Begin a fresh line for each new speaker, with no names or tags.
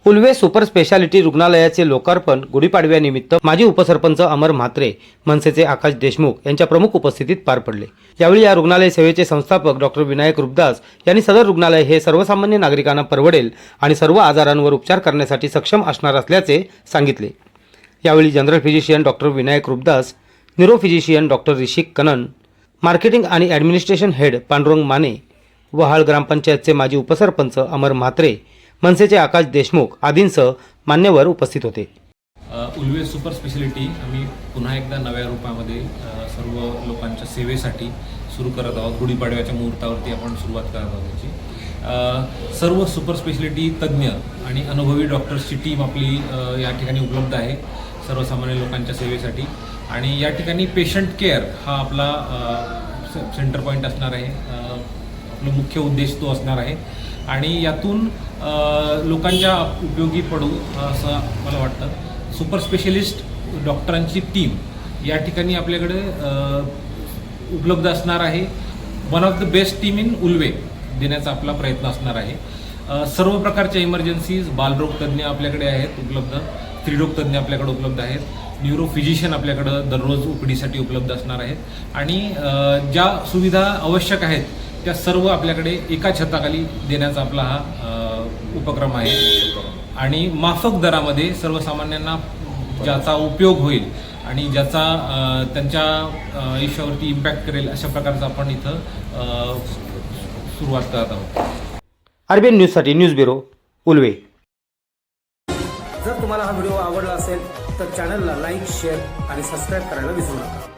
Ulwe super speciality रुग्णालयाचे लोकार्पण गुढीपाडव्यानिमित्त माजी उपसरपंच अमर म्हात्रे, मनसेचे आकाश देशमुख यांच्या प्रमुख उपस्थितीत पार पडले। यावेळी या रुग्णालय सेवेचे संस्थापक डॉक्टर विनायक रूपदास यांनी सदर रुग्णालय हे सर्वसामान्य नागरिकांना परवडेल आणि सर्व आजारांवर उपचार करण्यासाठी सक्षम असणार असल्याचे सांगितले। यावेळी general physician doctor Vinayak Rupdas, neuro physician doctor Rishik Kanan, marketing आणि ॲडमिनिस्ट्रेशन हेड पांडुरंग माने, वहाळ ग्रामपंचायतचे माजी उपसरपंच अमर म्हात्रे, मनसेचे आकाश देशमुख आदींसह मान्यवर उपस्थित होते।
उल्वे सुपर स्पेशालिटी आम्ही पुन्हा एकदा नव्या रूपामध्ये सर्व लोकांच्या सेवेसाठी सुरू करत आहोत। गुढीपाडव्याच्या मुहूर्तावरती आपण सुरुवात करत आहोत त्याची। सर्व सुपर स्पेशालिटी तज्ज्ञ आणि अनुभवी डॉक्टर्सची टीम आपली या ठिकाणी उपलब्ध आहे सर्वसामान्य लोकांच्या सेवेसाठी। आणि या ठिकाणी पेशंट केअर हा आपला सेंटर पॉईंट असणार आहे, आपला मुख्य उद्देश तो असणार आहे आणि यातून लोकांच्या उपयोगी पडू असं मला वाटतं। सुपर स्पेशलिस्ट डॉक्टरांची टीम या ठिकाणी आपल्याकडे उपलब्ध असणार आहे। One of the best team in Ulwe देण्याचा आपला प्रयत्न असणार आहे। सर्व प्रकारच्या इमर्जन्सीज, बालरोग तज्ज्ञ आपल्याकडे आहेत उपलब्ध, स्त्रीरोग तज्ज्ञ आपल्याकडे उपलब्ध आहेत, न्यूरो फिजिशियन आपल्याकडं दररोज उपडीसाठी उपलब्ध असणार आहेत आणि ज्या सुविधा आवश्यक आहेत त्या सर्व आपल्याकडे एका छताखाली देण्याचा आपला हा उपक्रम आहे आणि माफक दरामध्ये सर्वसामान्यांना ज्याचा उपयोग होईल आणि ज्याचा त्यांच्या आयुष्यावरती इम्पॅक्ट करेल अशा प्रकारचा आपण इथं सुरुवात करत आहोत।
आरबीएन न्यूजसाठी न्यूज ब्युरो, उल्वे।
जर तुम्हाला हा व्हिडिओ आवडला असेल तर चॅनलला लाईक, शेअर आणि सबस्क्राईब करायला विसरू नका।